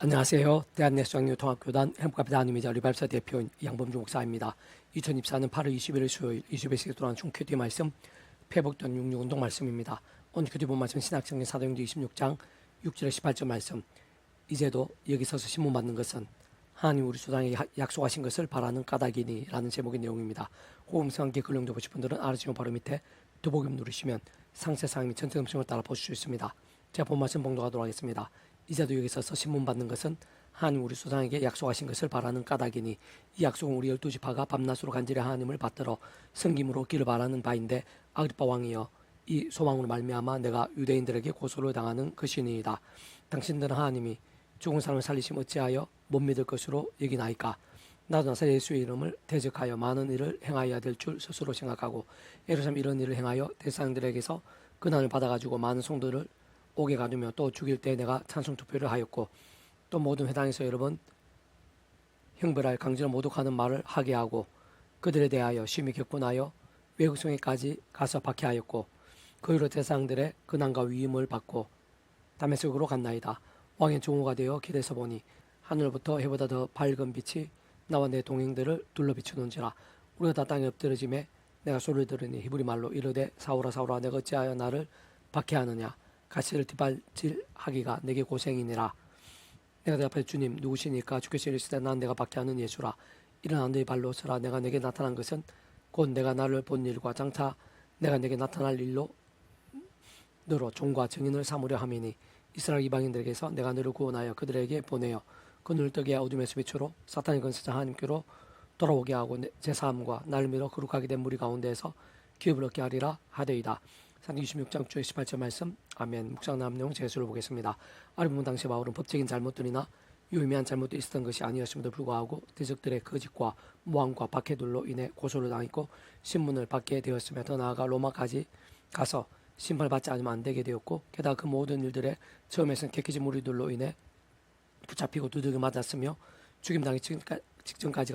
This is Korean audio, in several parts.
안녕하세요. 대한예수장로통합교단 행복합니다 하나님이자 리발사 대표인 양범주 목사입니다. 2024년 8월 21일 수요일 21시에 돌아온 중큐티 말씀 회복된 66운동 말씀입니다. 오늘 큐티 본 말씀 신약성경 사도행전 26장 6절에 18절 말씀. 이제도 여기 서서 신문 받는 것은 하나님 우리 조상에게 약속하신 것을 바라는 까닭이니 라는 제목의 내용입니다. 호흡성 함께 글 읽고 싶은 분들은 아래지면 바로 밑에 더보기를 누르시면 상세사항 및 전체 음성을 따라 보실 수 있습니다. 제가 본 말씀 봉독하도록 하겠습니다. 이제도 여기 서서 신문 받는 것은 하나님 우리 조상에게 약속하신 것을 바라는 까닭이니 이 약속은 우리 12지파가 밤낮으로 간절히 하나님을 받들어 섬김으로 얻기를 바라는 바인데 아그리빠 왕이여 이 소망으로 말미암아 내가 유대인들에게 고소를 당하는 것이니이다. 당신들은 하나님이 죽은 사람을 살리심 어찌하여 못 믿을 것으로 여기나이까. 나도 나사렛 예수의 이름을 대적하여 많은 일을 행하여야 될 줄 스스로 생각하고 예루살렘 이런 일을 행하여 대사장들에게서 근한을 받아가지고 많은 성도를 오게 가두며 또 죽일 때 내가 찬송 투표를 하였고 또 모든 회당에서 여러 번 형벌할 강제로 모독하는 말을 하게 하고 그들에 대하여 심히 격분하여 외국성에까지 가서 박해하였고 그 이후로 대사장들의 근한과 위임을 받고 다메섹으로 갔나이다. 왕의 종호가 되어 길에서 보니 하늘부터 해보다 더 밝은 빛이 나와 내 동행들을 둘러 비추는지라. 우리가 다 땅에 엎드러짐에 내가 소리를 들으니 히브리 말로 이르되 사울아 사울아 내가 어찌하여 나를 박해하느냐. 가시를 뒷발질하기가 내게 고생이니라. 내가 대답해 주님 누구시니까? 주께서 이르시되 난 내가 박해하는 예수라. 일어나 너희 발로 서라. 내가 내게 나타난 것은 곧 내가 나를 본 일과 장차 내가 내게 나타날 일로 너로 종과 증인을 삼으려 함이니 이스라엘 이방인들에게서 내가 너를 구원하여 그들에게 보내어 그 눈을 뜨게 어둠에서 빛으로 사탄의 권세자 하나님께로 돌아오게 하고 제사함과 나를 믿어 거룩하게 된 무리 가운데에서 기업을 얻게 하리라 하되이다. 산기 26장 주의 18절 말씀. 아멘. 묵상 나온 내용 제수를 보겠습니다. 아래 부분 당시 바울은 법적인 잘못들이나 유의미한 잘못도 있었던 것이 아니었음에도 불구하고 대적들의 거짓과 모함과 박해들로 인해 고소를 당했고 신문을 받게 되었으며 더 나아가 로마까지 가서 심판을 받지 않으면 안 되게 되었고 게다가 그 모든 일들에 처음에선 객기진 무리들로 인해 붙잡히고 두들겨 맞았으며 죽임당기 직전까지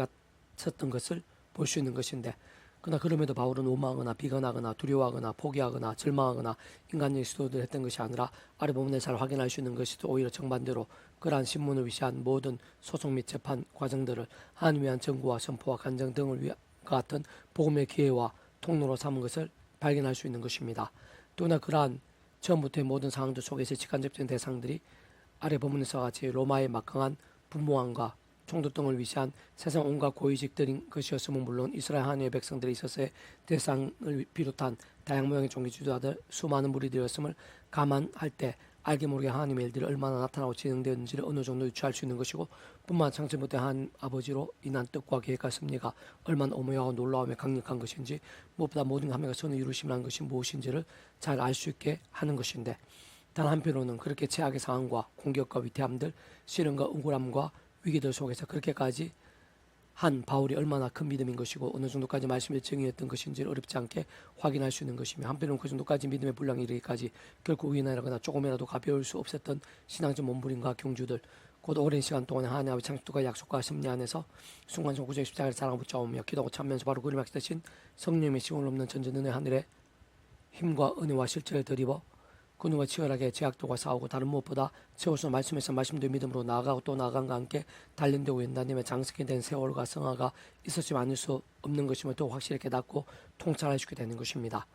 갔었던 것을 볼 수 있는 것인데 그러나 그럼에도 바울은 오망하거나 비관하거나 두려워하거나 포기하거나 절망하거나 인간적인 시도를 했던 것이 아니라 아래 부분을 잘 확인할 수 있는 것이 오히려 정반대로 그러한 신문을 위시한 모든 소송 및 재판 과정들을 하나님 위한 정구와 선포와 간증 등을 위한 같은 복음의 기회와 통로로 삼은 것을 발견할 수 있는 것입니다. 또나 그러한 처음부터의 모든 상황들 속에서 직간접적인 대상들이 아래 본문에서 같이 로마의 막강한 분모함과 총독 등을 위시한 세상 온갖 고위직들인 것이었으면 물론 이스라엘 하나님의 백성들에 있어서의 대상을 비롯한 다양 모양의 종교지도자들 수많은 무리들이었음을 감안할 때 알게 모르게 하나님의 일들이 얼마나 나타나고 진행되었는지를 어느 정도 유추할 수 있는 것이고 뿐만 창세부터 하나님 아버지로 인한 뜻과 계획과 섭리가 얼마나 오묘하고 놀라우며 강력한 것인지 무엇보다 모든 감회가 선을 이루심이라는 것이 무엇인지를 잘 알 수 있게 하는 것인데 단 한편으로는 그렇게 최악의 상황과 공격과 위태함들 시련과 억울함과 위기들 속에서 그렇게까지 한 바울이 얼마나 큰 믿음인 것이고 어느 정도까지 말씀의 증인했던 것인지를 어렵지 않게 확인할 수 있는 것이며 한편으로는 그 정도까지 믿음의 분량이 이르기까지 결코 우연이라거나 조금이라도 가벼울 수 없었던 신앙적 몸부림과 경주들 곧 오랜 시간 동안 하나님 아버지 창조과 약속과 섭리 안에서 순간순간 구주의 십자가를 사랑하고 붙잡으며 기도하고 참면서 바로 그를 맡기신 성령의 시공을 없는 전전은혜 하늘의 힘과 은혜와 실체를 드리버 그 누가 치열하게 제약도가 싸우고 다른 무엇보다 세워서 말씀에서 말씀된 믿음으로 나아가고 또 나아간과 함께 단련되고 연단님의 장성이 된 세월과 성화가 있었지만 아닐 수 없는 것임을 더 확실히 깨닫고 통찰할 수 있게 되는 것입니다.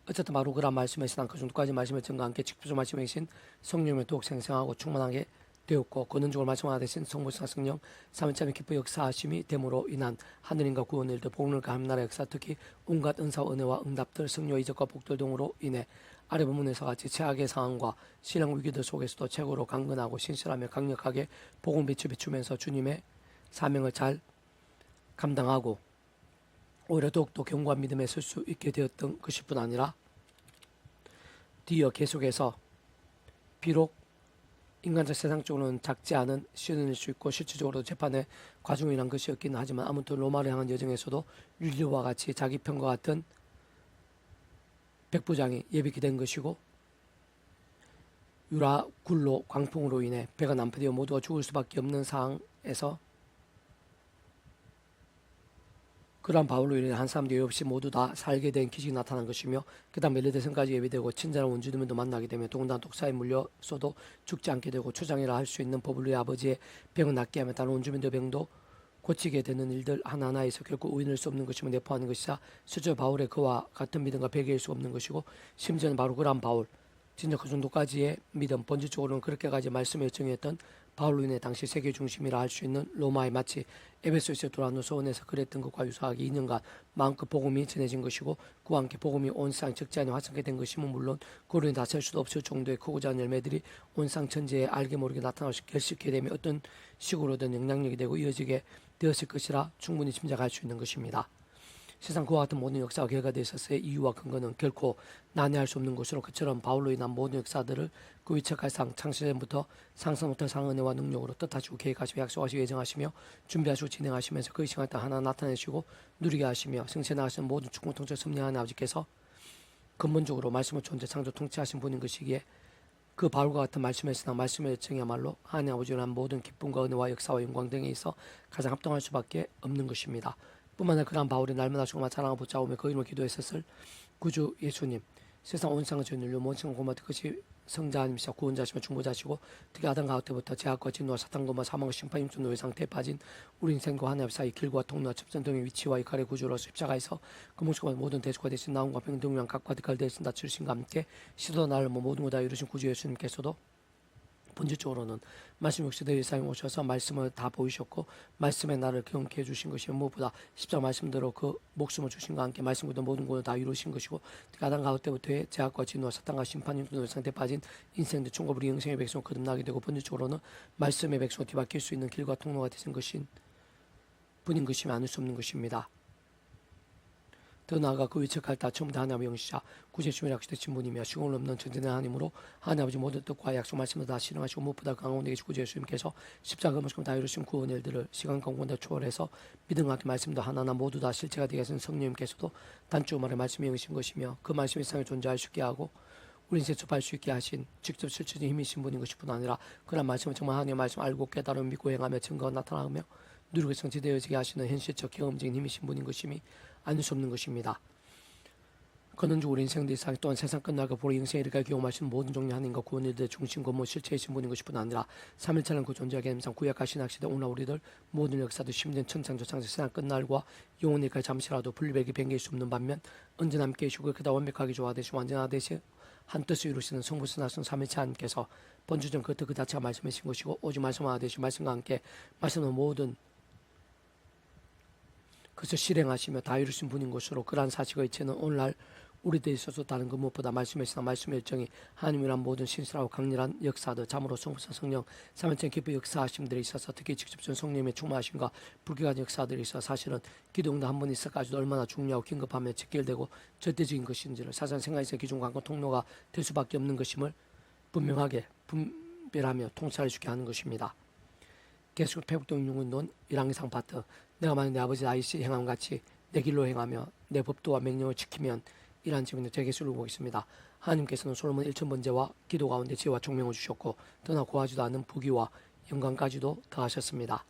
어쨌든 바로 그런 말씀에서 난 그 정도까지 말씀을 전과 함께 직접 말씀해 계신 성령의 더욱 생생하고 충만하게 되었고 권능적으로 말씀하다 되신 성부사 성령 삼위찬의 기뻐 역사하심이 됨으로 인한 하늘인과 구원의 일들 복음을 가함 나라 역사 특히 온갖 은사와 은혜와 응답들 성령 이적과 복들 등으로 인해 아래 부분에서 같이 최악의 상황과 신앙 위기들 속에서도 최고로 강건하고 신실하며 강력하게 복음 비추면서 주님의 사명을 잘 감당하고 오히려 더욱더 견고한 믿음에 설 수 있게 되었던 것일 뿐 아니라 뒤이어 계속해서 비록 인간적 세상적으로는 작지 않은 시련일 수 있고 실질적으로 재판의 과정이 일한 것이었기는 하지만 아무튼 로마를 향한 여정에서도 율리와 같이 자기 편과 같은 백부장이 예비기 된 것이고 유라 굴로 광풍으로 인해 배가 난파되어 모두가 죽을 수밖에 없는 상황에서 그러한 바울로 인해 한 사람도 예외 없이 모두 다 살게 된 기적이 나타난 것이며 그 다음 멜리데성까지 예비되고 친절한 원주민도 만나게 되며 동단 독사에 물려서도 죽지 않게 되고 초장이라 할 수 있는 버블로의 아버지의 병을 낫게 하며 다른 원주민들의 병도 고치게 되는 일들 하나하나에서 결코 우인할 수 없는 것이며 내포하는 것이자 실제 바울의 그와 같은 믿음과 배교할 수 없는 것이고 심지어는 바로 그러한 바울 진짜 그 정도까지의 믿음 본질적으로는 그렇게까지 말씀에 정했던 바울로 인해 당시 세계 중심이라 할 수 있는 로마에 마치 에베소에서 돌아온 소원에서 그랬던 것과 유사하게 2년간 마음껏 복음이 전해진 것이고 그와 함께 복음이 온 세상 적지 않게 확산게 된 것이면 물론 그로 인해 다셀 수도 없을 정도의 크고 작은 열매들이 온 세상 전체에 알게 모르게 나타나고 결식하게 되며 어떤 식으로든 영향력이 되고 이어지게 되었을 것이라 충분히 짐작할 수 있는 것입니다. 세상 그와 같은 모든 역사가 결과되어 있었을 이유와 근거는 결코 난해할 수 없는 것으로 그처럼 바울로 인한 모든 역사들을 그 위척할 상 창세전부터 상서부터 상은혜와 능력으로 뜻하시고 계획하시고 약속하시고 예정하시며 준비하시고 진행하시면서 그 시간에 딱 하나 나타내시고 누리게 하시며 생체 나가시는 모든 축복 통치 섭리하는 아버지께서 근본적으로 말씀을 존재 창조 통치하신 분인 것이기에 그 바울과 같은 말씀에서나 말씀의 요청이야말로 하나님 아버지를 한 모든 기쁨과 은혜와 역사와 영광 등에 있어 가장 합당할 수밖에 없는 것입니다. 뿐만 아니라 그러한 바울이 날마다 정말 자랑하고 붙잡으며 그 이름을 기도했었을 구주 예수님 세상 온 세상을 죄 눌려 모든 고마트 것이 성자님이시자 구원자시며 중보자시고 특히 아담 가운데부터 제약과 진노와 사탄과 사망과 심판 힘준 노예 상태에 빠진 우리 인생과 하나님 사이 길과 통로와 접전 등의 위치와 이칼의 구주로서 십자가에서 그 목숨과 모든 대수가 되신 나음과 병등량 각과 득할 대신 다 주신과 함께 시도 나를 모든 것 다 이루신 구주 예수님께서도 본질적으로는 말씀 역시 내 일상에 오셔서 말씀을 다 보이셨고 말씀에 나를 경험케 해주신 것이 무엇보다 십자가 말씀대로 그 목숨을 주신과 함께 말씀보다 모든 것을 다 이루신 것이고 아담 가운데부터의 제약과 진노와 사탄과 심판 힘든 상태에 빠진 인생들 총과 우리 영생의 백성을 거듭나게 되고 본질적으로는 말씀의 백성을 뒤바뀔 수 있는 길과 통로가 되신 것인 분인 것이며 아닐 수 없는 것입니다. 더 나아가 그 위척할 때 처음부터 하나님의 영시자 구제주의 약속되신 분이며 시공을 없는 전진의 하나님으로 하나님 아버지 모든 뜻과 약속 말씀을 다 실행하시고 무엇보다 강한 되게 구주 예수님께서 십자가 모시고 다 이루신 구원 일들을 시간 공간을 초월해서 믿음과 함께 말씀도 하나하나 모두 다 실체가 되게 하신 성령님께서도 단주말의 말씀이 영이신 것이며 그 말씀이 세상에 존재할 수 있게 하고 우리 인생 접할 수 있게 하신 직접 실체적인 힘이신 분인 것이 뿐 아니라 그런 말씀을 정말 하나님의 말씀 알고 깨달음 믿고 행하며 증거가 나타나며 누리고 성취되어지게 하시는 현실적 경험적인 힘이신 분인 것임이 아닐 수 없는 것입니다. 그는 우리 인생들 이상 또한 세상 끝나고 보러 인생에 이르게 경험하시는 모든 종류 하나님과 구원일들의 중심 근본 실체이신 분인 것이 뿐 아니라 3일차는 그 존재하게 함상 구약하신 학시대 오늘 우리들 모든 역사도 심된 천창조 창세 세상 끝날과 영원히까지 잠시라도 분리백이 변개할 수 없는 반면 언제나 함께 계시고 그다 완벽하게 조화되시고 완전하되시 한 뜻을 이루시는 성부신 하신 3일차 하나님께서 번주전 그 뜻 그 자체가 말씀이신 것이고 오직 말씀하나 되시 말씀과 함께 말씀은 모든 그것을 실행하시며 다 이루신 분인 것으로 그러한 사실과 이체는 오늘날 우리들에 있어서 다른 그 무엇보다 말씀에서나 말씀의 일정이 하나님이란 모든 신실하고 강렬한 역사들 참으로 성부사 성령 삼위일체 깊이 역사하심들에 있어서 특히 직접적인 성령님의 충만하심과 불교한 역사들에 있어 사실은 기도응답 한 번 있어가지고 얼마나 중요하고 긴급하며 직결되고 절대적인 것인지를 사상 생활에서 기존 광고 통로가 될 수밖에 없는 것임을 분명하게 분별하며 통찰해 주게 하는 것입니다. 계속 회복동 용운론 1항상 파트 내가 만약 내 아버지 다윗이 행함 같이 내 길로 행하며 내 법도와 명령을 지키면 이러한 질문을 제게 쓰고 있습니다. 하나님께서는 솔로몬 1000번제와 기도 가운데 지혜와 총명을 주셨고 더나 고하지도 않은 부귀와 영광까지도 더하셨습니다.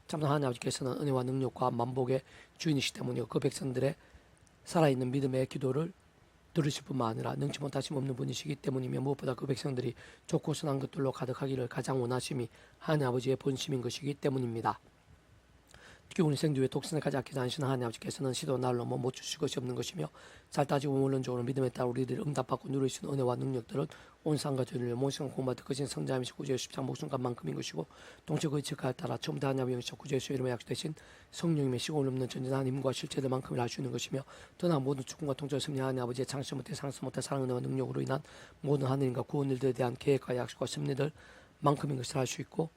참나 하나님 아버지께서는 은혜와 능력과 만복의 주인이시기 때문이요 그 백성들의 살아있는 믿음의 기도를 들으실 뿐만 아니라 능치 못하심 없는 분이시기 때문이며 무엇보다 그 백성들이 좋고 선한 것들로 가득하기를 가장 원하심이 하나님 아버지의 본심인 것이기 때문입니다. 특히 우리 생주에 독신을 가지 않게 하시는 하나님 아버지께서는 시도 날 넘어 못 주실 것이 없는 것이며 잘 따지고 원론적으로 믿음에 따라 우리들이 응답받고 누리시는 은혜와 능력들은 온 상과 죄를 모든 공부받을 것인 성자이시고 구주의 십자가 목숨값만큼인 것이고 동체 그 이치에 따라 처음부터 하나님의 영이시고 구주의 수 이름에 약속되신 성령님의 시공을 넘는 전진한 힘과 실체들만큼을 알 수 있는 것이며 또나 모든 축복과 통제를 승리하는 하나님 아버지의 창시 못해 상수 못해 사랑 은혜와 능력으로 인한 모든 하나님과 구원 일들에 대한 계획과 약속과 섭리들만큼인 것을 알 수 있고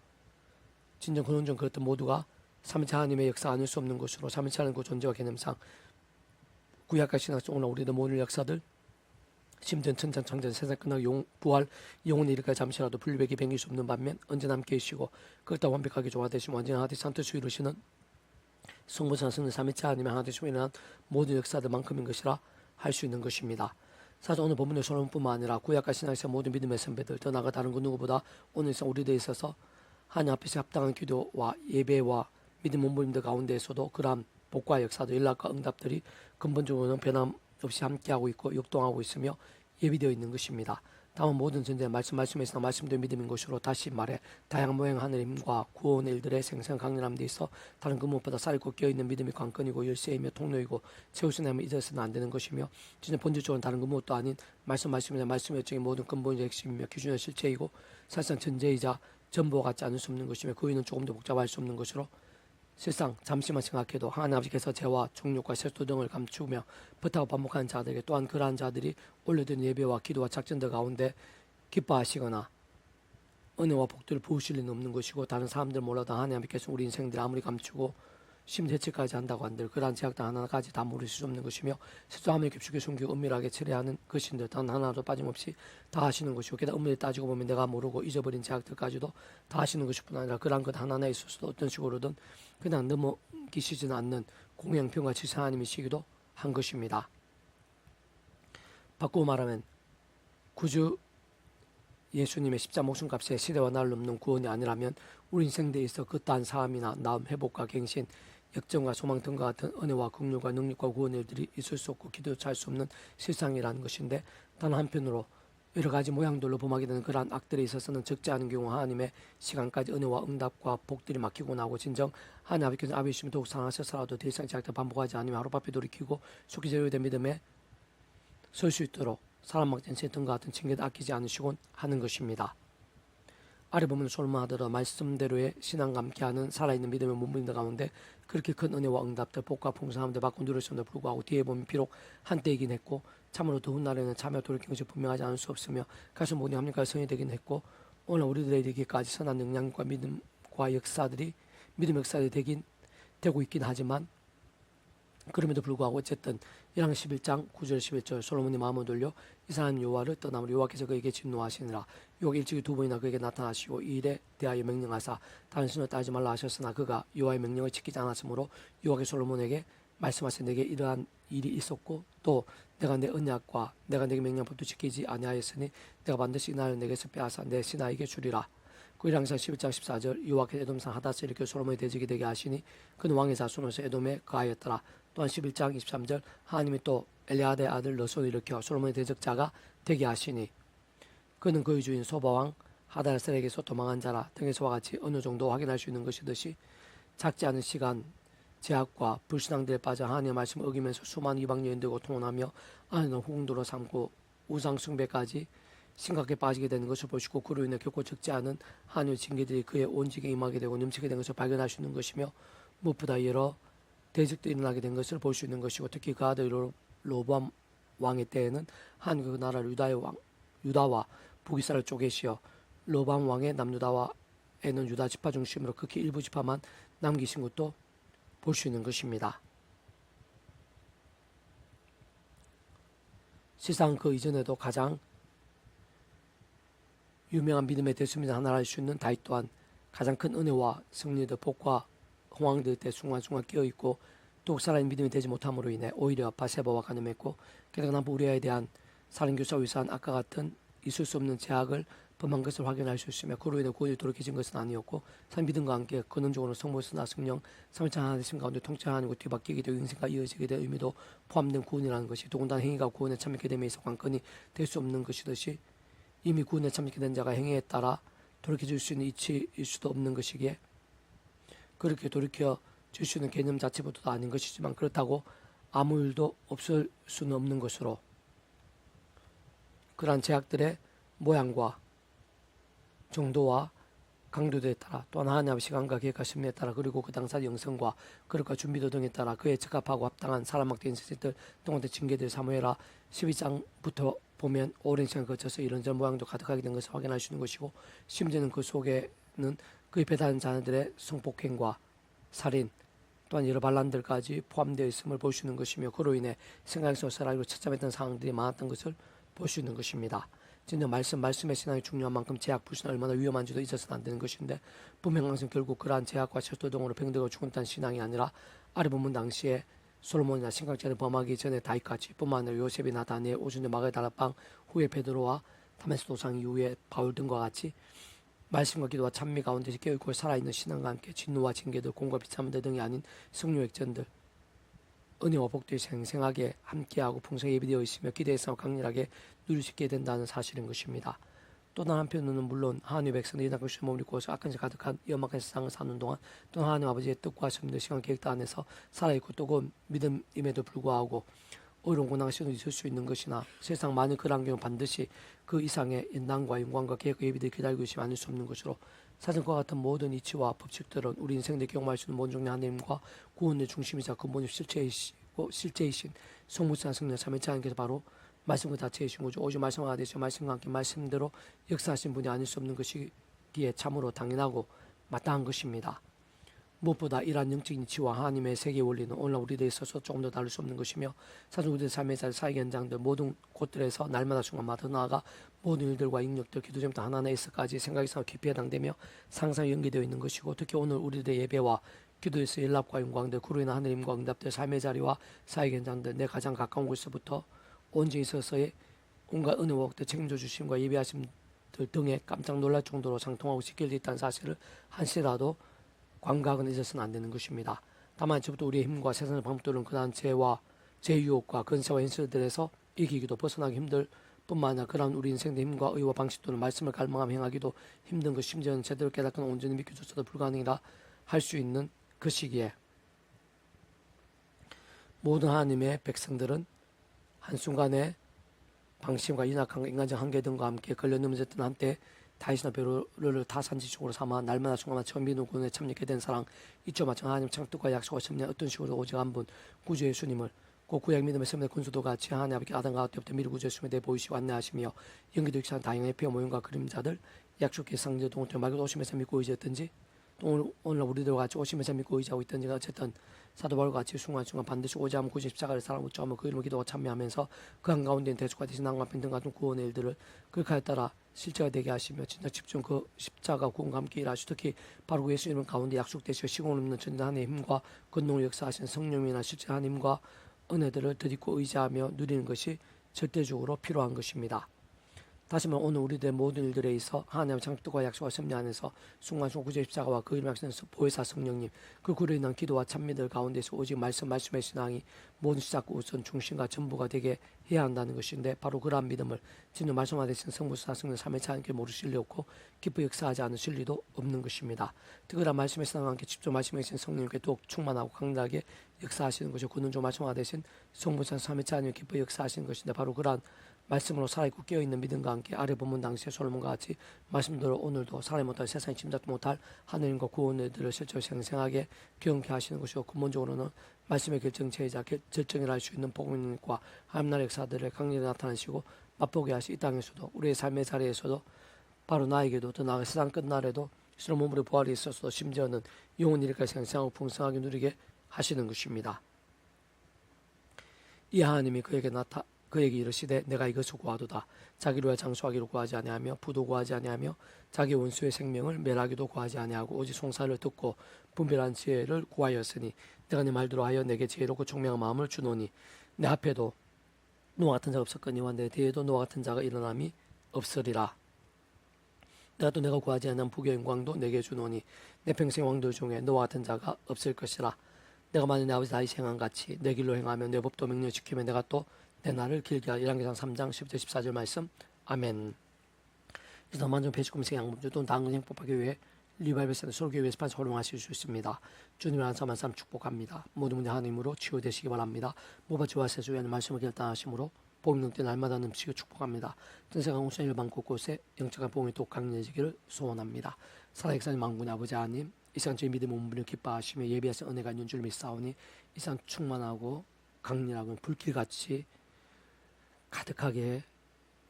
진정 근원적 그것들 모두가 3일차 하나님의 역사 아닐 수 없는 것으로 3일차는 그 존재와 개념상 구약과 신학적 오늘 우리들 모든 역사들 심전 천장 창전 세상 끝나고 부활 영혼의 일까지 잠시라도 분리백이 변길 수 없는 반면 언제나 함께 계시고 그것도 완벽하게 조화되시면 완전히 하나님 산뜻을 이루시는 성부성 성령 3일차 하나님의 하나님으로 인한 모든 역사들만큼인 것이라 할 수 있는 것입니다. 사실 오늘 본문의 솔로몬뿐만 아니라 구약과 신학에서 모든 믿음의 선배들 더 나아가 다른 그 누구보다 오늘 우리들에 있어서 하나님 앞에서 합당한 기도와 예배와 믿음 몸부림들 가운데에서도 그러한 복과 역사도 연락과 응답들이 근본적으로는 변함없이 함께하고 있고 역동하고 있으며 예비되어 있는 것입니다. 다만 모든 전제는 말씀에서 말씀된 믿음인 것으로 다시 말해 다양한 모양 하늘의 힘과 구원의 일들의 생생 강렬함 데 있어 다른 그 무엇보다 쌀고 끼어있는 믿음이 관건이고 열쇠이며 통로이고 채우시나면 잊어서는 안 되는 것이며 진짜 본질적으로는 다른 그 무엇도 아닌 말씀의 열정의 모든 근본적 핵심이며 기준의 실체이고 사실상 전제이자 전부와 같지 않을 수 없는 것이며 그 이유는 조금도 복잡할 수 없는 것으로 실상 잠시만 생각해도 하나님 아버지께서 죄와 정욕과 세수 등을 감추며 버타고 반복하는 자들에게 또한 그러한 자들이 올려드린 예배와 기도와 작전들 가운데 기뻐하시거나 은혜와 복들을 부으실 리는 없는 것이고 다른 사람들 몰라도 하나님 아버지께서 우리 인생들 아무리 감추고 심대체까지 한다고 한들 그러한 제약들 하나까지 다 모르실 수 없는 것이며 실제 아무리 깊숙이 숨기고 은밀하게 처리하는 것인데 단 하나도 빠짐없이 다 하시는 것이고 게다가 은밀히 따지고 보면 내가 모르고 잊어버린 제약들까지도 다 하시는 것일 뿐 아니라 그러한 것 하나하나에 있어서도 어떤 식으로든 그냥 넘어기시지는 않는 공양평과 질서 하나님이시기도 한 것입니다. 바꾸고 말하면 구주 예수님의 십자 목숨값에 시대와 날 넘는 구원이 아니라면 우리 인생대에 있어 그떠한 사함이나 나음, 회복과 갱신, 역정과 소망 등과 같은 은혜와 긍휼과 능력과 구원의 일들이 있을 수 없고 기도조차 할 수 없는 실상이라는 것인데 단 한편으로 여러 가지 모양들로 범하게 되는 그러한 악들에 있어서는 적지 않은 경우 하나님의 시간까지 은혜와 응답과 복들이 막히고 나고 진정 하나님 아버지께서 아버지시면 더욱 사랑하셔서라도 더 이상 제약들 반복하지 않으며 하루바삐 돌이키고 속히 제로된 믿음에 설 수 있도록 사람 막된 등과 같은 징계도 아끼지 않으시곤 하는 것입니다. 아래 보면 솔로몬 하더라도 말씀대로의 신앙과 함께하는 살아있는 믿음의 문무인들 가운데 그렇게 큰 은혜와 응답들 복과 풍성함들 받고 누렸음에도 불구하고 뒤에 보면 비록 한때이긴 했고 참으로 더운 날에는 참여 돌이킨 것이 분명하지 않을 수 없으며 가서 모든 합리과 성이 되긴 했고 오늘 우리들에게 되기까지 선한 능력과 믿음과 역사들이 믿음 역사들이 되고 있긴 하지만 그럼에도 불구하고 어쨌든 1장 11장 9절 11절 솔로몬이 마음을 돌려 이스라엘 여호와를 떠나므로 여호와께서 그에게 진노하시니라. 여호와 일찍이 두 번이나 그에게 나타나시고 이 일에 대하여 명령하사 다른 신을 따르지 말라 하셨으나 그가 여호와의 명령을 지키지 않았으므로 여호와께서 솔로몬에게 말씀하신 내게 이러한 일이 있었고 또 내가 내 언약과 내가 내게 명령 법도 지키지 아니하였으니 내가 반드시 이 날을 내게서 빼앗아 내 신하에게 주리라. 그 1장 11장 14절 여호와께서 에돔산 하닷을 일으켜 솔로몬의 대적이 되게 하시니 그는 왕의 자손으로서 에돔에 거하였더라. 또한 11장 23절 하나님이 또 엘리아드의 아들 르손을 일으켜 솔로몬의 대적자가 되게 하시니 그는 그의 주인 소바왕 하닷셀에게서 도망한 자라 등에서와 같이 어느 정도 확인할 수 있는 것이듯이 작지 않은 시간 제약과 불신앙들에 빠져 하나님의 말씀을 어기면서 수많은 이방 여인들과 고통하며 안에는 홍도로 삼고 우상 숭배까지 심각하게 빠지게 되는 것을 보시고 그로 인해 결코 적지 않은 하나님의 징계들이 그의 온직에 임하게 되고 넘치게 된 것을 발견할 수 있는 것이며 무엇보다 여러 대적도 일어나게 된 것을 볼 수 있는 것이고 특히 그 아들 로보암 왕의 때에는 하나님의 그 나라 유다와 북이스라엘 쪼개시어 로보암 왕의 남유다와에는 유다 지파 중심으로 극히 일부 지파만 남기신 것도 볼 수 있는 것입니다. 실상 그 이전에도 가장 유명한 믿음의 대수민 하나를 할 수 있는 다윗 또한 가장 큰 은혜와 승리들 복과 홍황들 때 순간순간 끼어있고 더욱 살아있는 믿음이 되지 못함으로 인해 오히려 바세바와 간음했고 게다가 남부 우리아에 대한 살인교사 위사한 악과 같은 있을 수 없는 제약을 범한 것을 확인할 수 있으며 그로 인해 구원이 돌이켜진 것은 아니었고 산 믿음과 함께 근원적으로 성모스나 성령 삼위일체 하나님 가운데 통치하고 뒤바뀌게 되고 인생과 이어지게 될 의미도 포함된 구원이라는 것이 더군다나 행위가 구원에 참여하게 됨에 있어 관건이 될 수 없는 것이듯이 이미 구원에 참여하게 된 자가 행위에 따라 돌이켜줄 수 있는 이치일 수도 없는 것이기에 그렇게 돌이켜 줄 수 있는 개념 자체부터도 아닌 것이지만 그렇다고 아무 일도 없을 수는 없는 것으로 그러한 제약들의 모양과 정도와 강도에 따라 또한 하나님의 시간과 계획과 심리에 따라 그리고 그 당사 영성과 그릇과 준비도 등에 따라 그에 적합하고 합당한 사람막대 인생들 동안의 징계들 사무엘하 12장부터 보면 오랜 시간 거쳐서 이런저런 모양도 가득하게 된 것을 확인할 수 있는 것이고 심지어는 그 속에는 그의 배다른 자녀들의 성폭행과 살인 또한 여러 반란들까지 포함되어 있음을 볼 수 있는 것이며 그로 인해 생각에서 살아가고 처참했던 상황들이 많았던 것을 볼 수 있는 것입니다. 진짜 말씀의 신앙이 중요한 만큼 제약, 불신이 얼마나 위험한지도 잊어서는 안 되는 것인데 분명 항상 결국 그러한 제약과 철도 등으로 병들고 죽었다는 신앙이 아니라 아래 본문 당시에 솔로몬이나 신각자를 범하기 전에 다윗같이 뿐만 아니라 요셉이나 다니엘, 오순절 마가다락방 후에 베드로와 다메스 도상 이후에 바울 등과 같이 말씀과 기도와 찬미 가운데서 깨어있고 살아있는 신앙과 함께 진노와 징계들, 공과 비참들 등이 아닌 승료 액전들 은혜와 복들이 생생하게 함께하고 풍성히 예비되어 있으며 기대에서 강렬하게 누릴 수 있게 된다는 사실인 것입니다. 또 다른 한편으로는 물론 하나님의 백성들이 이날 그리스도의 몸을 입고 악한 자 가득한 연막한 세상을 사는 동안 또 하나님 아버지의 뜻과 하심의 시간 계획 안에서 살아있고 뜨거운 믿음임에도 불구하고 어려운 고난과 시련이 있을 수 있는 것이나 세상 많은 그런 환경은 반드시 그 이상의 인난과 영광과 계획과 예비들이 기다리고 있으면 아닐 수 없는 것으로 사전과 같은 모든 이치와 법칙들은 우리 인생들 경험할 수 있는 모든 종류의 하나님과 구원의 중심이자 근본이 실제이신 성부산 성령 참여자 하나님께서 바로 말씀 그 자체이신 거죠. 오직 말씀과 되시어 말씀과 함께 말씀대로 역사하신 분이 아닐 수 없는 것이기에 참으로 당연하고 마땅한 것입니다. 무엇보다 이러한 영적인 이치와 하나님의 세계 원리는 오늘날 우리들에 있어서 조금 더 다를 수 없는 것이며 사실 우리의 삶의 사회 현장들 모든 곳들에서 날마다 순간마다 나아가 모든 일들과 인력들 기도 제목도 하나하나에서까지 생각이 깊이 해당되며 상상이 연계되어 있는 것이고 특히 오늘 우리들의 예배와 기도에서 연락과 영광들 그로 인한 하느님과 응답들 삶의 자리와 사회 현장들 내 가장 가까운 곳에서부터 온전히 있어서의 온갖 은혜와 복들 책임져 주심과 예배하심들 등에 깜짝 놀랄 정도로 상통하고 지켜져 있다는 사실을 한시라도 관각은 잊어서는 안 되는 것입니다. 다만 이제부터 우리의 힘과 세상의 방법들은 그러한 죄와 죄유혹과 근세와 현실들에서 이기기도 벗어나기 힘들 뿐만 아니라 그러한 우리 인생의 힘과 의와 방식들은 말씀을 갈망하며 행하기도 힘든 것 심지어는 제대로 깨닫거나 온전히 믿기조차도 불가능이라 할 수 있는 그 시기에 모든 하나님의 백성들은 한순간에 방심과 인악함과 인간적 한계 등과 함께 걸려 넘어졌던 한때 다윗이나 베로를 타산지식으로 삼아 날마다 순간마다 처음 믿는 구원에 참여하게 된 사랑 이죠 마찬가지 하나님 창뜻과 약속과 섭리한 어떤 식으로 오직 한 분 구주 예수님을 그 구약 믿음의 섭리의 군수도 같이 하나님 아버지 아담과 하와 때부터 미리 구주 예수님에 대해 보이시고 안내하시며 연기도 익산 다양한 피와 모형과 그림자들 약속의 상징 동을 말고 오심에서 믿고 의지했든지 또 오늘 우리들과 같이 오심에서 믿고 의지하고 있든지 어쨌든 사도 바울과 같이 순간순간 반드시 오지 않으면 굳이 십자가를 사랑하고 쩌면 그 이름을 기도와 참여하면서 그 한가운데는 대속과 대신 난과 빈등 같은 구원의 일들을 그 칼에 따라 실제가 되게 하시며 진짜 집중 그 십자가 구원과 함께 일하시 특히 바로 그 예수 이름 가운데 약속되시고 시공을 없는 전진 하나님의 힘과 권능을 역사하시는 성령이나 실제 하나님과 은혜들을 드리고 의지하며 누리는 것이 절대적으로 필요한 것입니다. 다시 말해 오늘 우리들의 모든 일들에 있어 하나님의 창뜻과 약속과 섭리 안에서 순간순간 구주의 십자가와 그 이름 약속된 보혜사 성령님 그 구로 인한 기도와 찬미들 가운데서 오직 말씀의 신앙이 모든 시작과 우선 중심과 전부가 되게 해야 한다는 것인데 바로 그러한 믿음을 진짜 말씀화 되신 성부사 성령 삼위일체 하나님께 모르실 리 없고 기쁘 역사하지 않으실 리도 없는 것입니다. 특별한 말씀의 신앙과 함께 직접 말씀해 주신 성령님께 더욱 충만하고 강력하게 역사하시는 것이 군은조 말씀화 되신 성부사 삼위일체 하나님께 기쁘 역사하시는 것인데 바로 그러한 말씀으로 살아있고 깨어있는 믿음과 함께 아래 본문 당시에 솔로몬과 같이 말씀대로 오늘도 살아있지 못할 세상이 짐작도 못할 하느님과 구원들을 실제로 생생하게 경험케 하시는 것이고 근본적으로는 말씀의 결정체이자 결정을 할 수 있는 복음과 하나님 나라의 역사들을 강력히 나타내시고 맛보게 하시 이 땅에서도 우리의 삶의 자리에서도 바로 나에게도 더 나아가 세상 끝날에도 스스로 몸으로 부활이 있어서도 심지어는 영원 일까지 생생하고 풍성하게 누리게 하시는 것입니다. 이 하나님이 그에게 이르시되 내가 이것을 구하도다. 자기를 위하여 장수하기를 구하지 아니하며 부도 구하지 아니하며 자기 원수의 생명을 멸하기도 구하지 아니하고 오직 송사를 듣고 분별한 지혜를 구하였으니 내가 네 말대로 하여 내게 지혜롭고 총명한 마음을 주노니 내 앞에도 노아 같은 자가 없었거니와 내 뒤에도 노아 같은 자가 일어남이 없으리라. 내가 또 내가 구하지 않은 북의 영광도 내게 주노니 내 평생 왕들 중에 노아 같은 자가 없을 것이라. 내가 만일 내 아버지 다윗이 행한 같이 내 길로 행하며 내 법도 명령 지키면 내가 또 내 날을 길게 하리라. 열왕기상 3장 10절 14절 말씀. 아멘. 이상 만정 배지금생 양범주 또는 당근 행복하기 위해 리바이벌센터 설교회에서 반사 활용하실 수 있습니다. 주님을 안사만 삶 축복합니다. 모든 분들 하나님으로 치유되시기 바랍니다. 모바지와 세수에는 말씀을 결단하심으로 복음 능때 날마다 넘치게 축복합니다. 전세가 우선 일반 곳곳에 영적인 복음이 또 강렬해지기를 소원합니다. 살아계신 만군의 아버지 하나님 이 시간 저희 믿음의 몸부를 기뻐하시며 예비하신 은혜가 있는 줄 믿사오니 이 시간 충만하고 강렬하고 불길같이 가득하게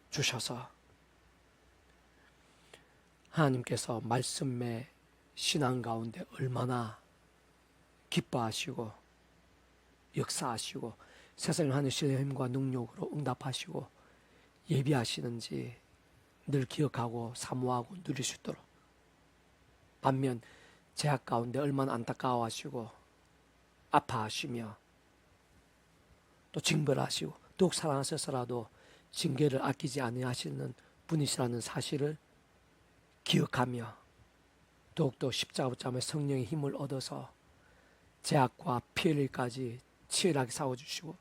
주셔서 하나님께서 말씀의 신앙 가운데 얼마나 기뻐하시고 역사하시고 세상을 하늘의 힘과 능력으로 응답하시고 예비하시는지 늘 기억하고 사모하고 누릴 수 있도록 반면 제약 가운데 얼마나 안타까워하시고 아파하시며 또 징벌하시고 더욱 사랑하셔서라도 징계를 아끼지 아니하시는 분이시라는 사실을 기억하며 더욱더 십자가 붙잡으며 성령의 힘을 얻어서 제약과 피해를까지 치열하게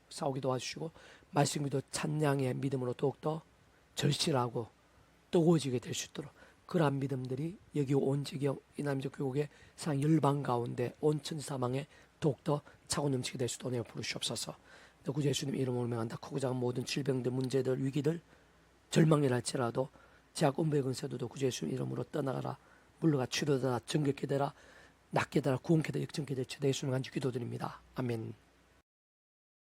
싸우게 도와주시고 말씀 기도 찬양의 믿음으로 더욱더 절실하고 뜨거워지게 될 수 있도록 그러한 믿음들이 여기 온 지역 이남적 교국의 상 열방 가운데 온 천사망에 더욱더 차고 넘치게 될 수 있도록 부르시옵소서. 구주 예수님 이름으로 명한다. 크고 작은 모든 질병들, 문제들, 위기들, 절망이라 할지라도 제약 음부의 근세도 구주 예수님 이름으로 떠나가라. 물러가 치료되라. 정결케 되라. 낫게 되라. 구원케 되라. 역정케 되라. 예수님 간주 기도드립니다. 아멘.